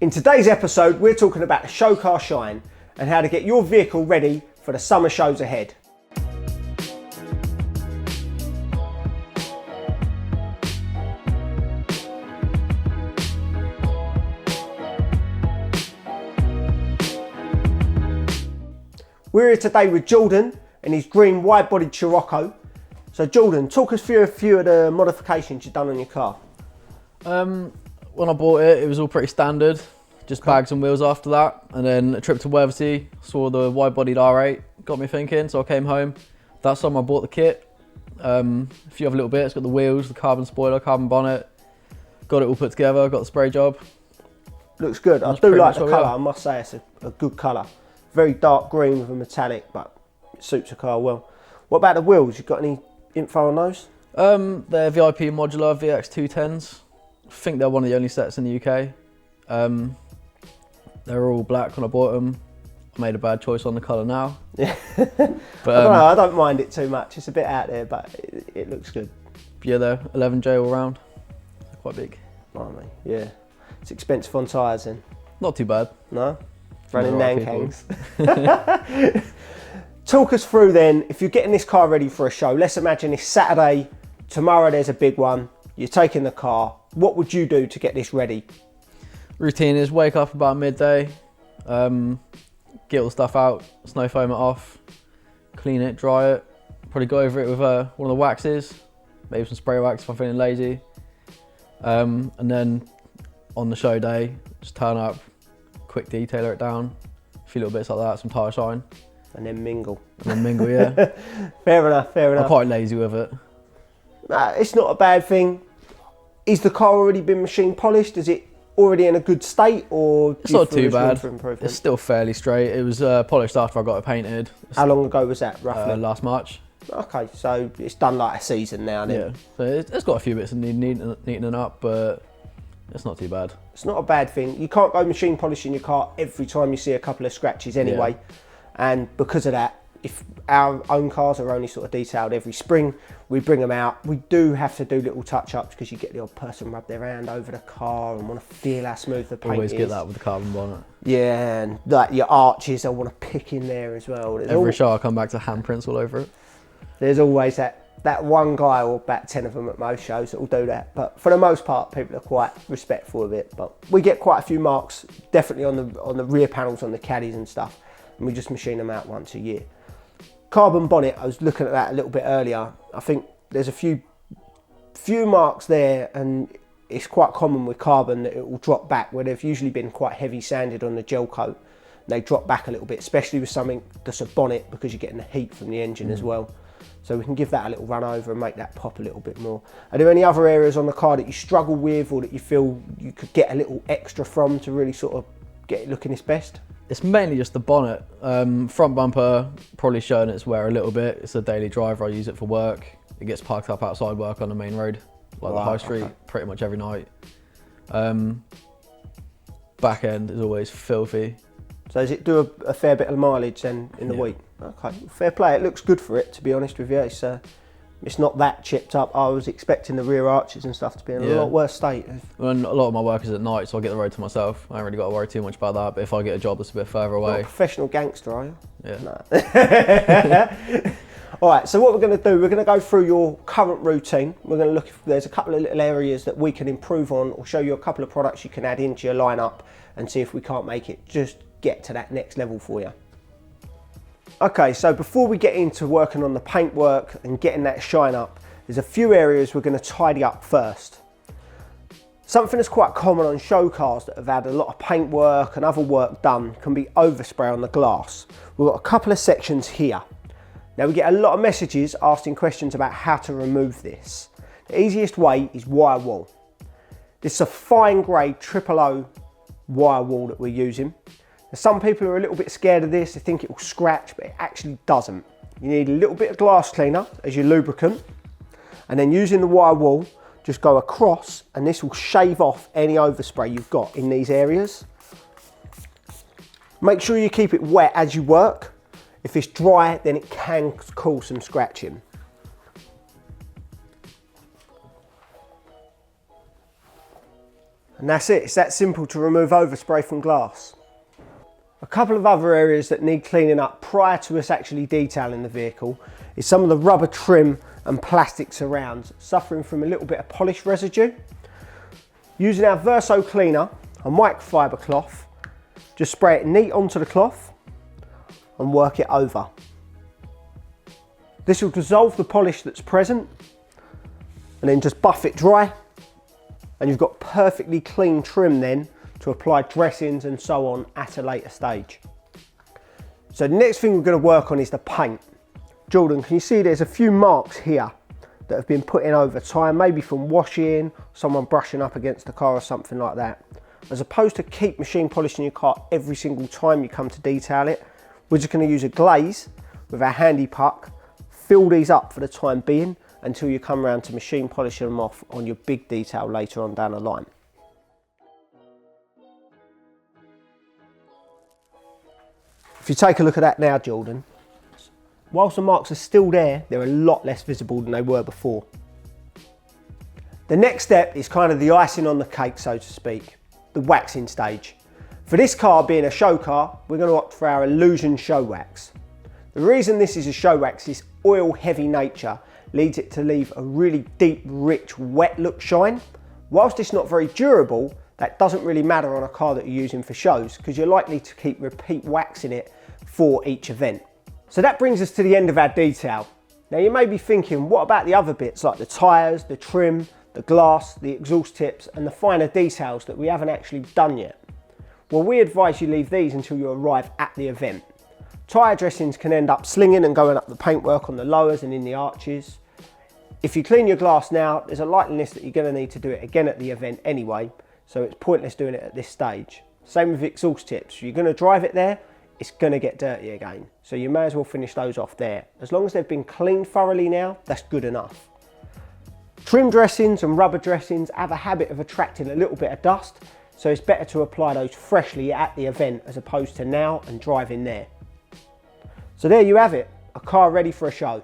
In today's episode, we're talking about the show car shine and how to get your vehicle ready for the summer shows ahead. We're here today with Jordan and his green wide-bodied Scirocco. So Jordan, talk us through a few of the modifications you've done on your car. When I bought it, it was all pretty standard. Just bags and wheels after that. And then a trip to Wethersea, saw the wide-bodied R8, got me thinking, so I came home. That summer I bought the kit. A few other little bits, got the wheels, the carbon spoiler, carbon bonnet. Got it all put together, got the spray job. Looks good. I do like the colour, I must say it's a good colour. Very dark green with a metallic, but it suits the car well. What about the wheels? You got any info on those? They're VIP modular VX210s. I think they're one of the only sets in the UK. They're all black when I bought them. I made a bad choice on the colour now. Yeah. But, I don't know, I don't mind it too much. It's a bit out there, but it looks good. Yeah, they're 11J all round. They're quite big. Blimey, yeah. It's expensive on tyres then. Not too bad. No? Running Nankangs. Talk us through then, if you're getting this car ready for a show, let's imagine it's Saturday, tomorrow there's a big one, you're taking the car, what would you do to get this ready? Routine is wake up about midday, get all the stuff out, snow foam it off, clean it, dry it, probably go over it with one of the waxes, maybe some spray wax if I'm feeling lazy, and then on the show day, just turn up, quick detailer it down, a few little bits like that, some tyre shine. And then mingle. Yeah. Fair enough, fair enough. I'm quite lazy with it. Nah, it's not a bad thing. Is the car already been machine polished? Is it already in a good state, or it's not too bad. It's still fairly straight. It was polished after I got it painted. How long ago was that, roughly? Last March. Okay, so it's done like a season now then. Yeah, so it's got a few bits that need neatening up, but it's not too bad. It's not a bad thing. You can't go machine polishing your car every time you see a couple of scratches anyway. Yeah. And because of that, if our own cars are only sort of detailed every spring, we bring them out. We do have to do little touch-ups because you get the odd person rub their hand over the car and want to feel how smooth the paint is. Always get that with the carbon bonnet. Yeah, and like your arches, I want to pick in there as well. Every show I come back to handprints all over it. There's always that one guy, or about 10 of them at most shows, that will do that. But for the most part, people are quite respectful of it. But we get quite a few marks, definitely on the rear panels, on the caddies and stuff. And we just machine them out once a year. Carbon bonnet, I was looking at that a little bit earlier. I think there's a few marks there, and it's quite common with carbon that it will drop back, where they've usually been quite heavy sanded on the gel coat. They drop back a little bit, especially with something that's a bonnet, because you're getting the heat from the engine as well. So we can give that a little run over and make that pop a little bit more. Are there any other areas on the car that you struggle with, or that you feel you could get a little extra from to really sort of get it looking its best? It's mainly just the bonnet. Front bumper, probably showing its wear a little bit. It's a daily driver, I use it for work. It gets parked up outside work on the main road, like the high street, pretty much every night. Back end is always filthy. So does it do a fair bit of mileage then in the week? Okay, fair play. It looks good for it, to be honest with you. It's not that chipped up. I was expecting the rear arches and stuff to be in a lot worse state. And a lot of my work is at night, so I get the road to myself. I ain't really got to worry too much about that, but if I get a job that's a bit further away... You're a professional gangster, are you? Yeah. No. All right, so what we're going to do, we're going to go through your current routine. We're going to look if there's a couple of little areas that we can improve on, or show you a couple of products you can add into your lineup, and see if we can't make it just get to that next level for you. Okay, so before we get into working on the paintwork and getting that shine up, there's a few areas we're going to tidy up first. Something that's quite common on show cars that have had a lot of paintwork and other work done can be overspray on the glass. We've got a couple of sections here. Now we get a lot of messages asking questions about how to remove this. The easiest way is wire wool. This is a fine grade 000 wire wool that we're using. Now, some people are a little bit scared of this. They think it will scratch, but it actually doesn't. You need a little bit of glass cleaner as your lubricant, and then using the wire wool, just go across, and this will shave off any overspray you've got in these areas. Make sure you keep it wet as you work. If it's dry, then it can cause some scratching. And that's it, it's that simple to remove overspray from glass. A couple of other areas that need cleaning up prior to us actually detailing the vehicle is some of the rubber trim and plastic surrounds suffering from a little bit of polish residue. Using our Verso cleaner, a microfiber cloth, just spray it neat onto the cloth and work it over. This will dissolve the polish that's present and then just buff it dry, and you've got perfectly clean trim then to apply dressings and so on at a later stage. So the next thing we're going to work on is the paint. Jordan, can you see there's a few marks here that have been put in over time, maybe from washing, someone brushing up against the car or something like that. As opposed to keep machine polishing your car every single time you come to detail it, we're just going to use a glaze with our handy puck, fill these up for the time being until you come around to machine polishing them off on your big detail later on down the line. If you take a look at that now, Jordan, whilst the marks are still there, they're a lot less visible than they were before. The next step is kind of the icing on the cake, so to speak, the waxing stage. For this car being a show car, we're going to opt for our Illusion Show Wax. The reason this is a show wax is oil heavy nature leads it to leave a really deep, rich, wet look shine. Whilst it's not very durable, that doesn't really matter on a car that you're using for shows because you're likely to keep repeat waxing it for each event. So that brings us to the end of our detail. Now you may be thinking, what about the other bits like the tyres, the trim, the glass, the exhaust tips and the finer details that we haven't actually done yet? Well, we advise you leave these until you arrive at the event. Tyre dressings can end up slinging and going up the paintwork on the lowers and in the arches. If you clean your glass now, there's a likeliness that you're going to need to do it again at the event anyway, so it's pointless doing it at this stage. Same with exhaust tips. If you're going to drive it there, it's going to get dirty again. So you may as well finish those off there. As long as they've been cleaned thoroughly now, that's good enough. Trim dressings and rubber dressings have a habit of attracting a little bit of dust, so it's better to apply those freshly at the event as opposed to now and driving there. So there you have it, a car ready for a show.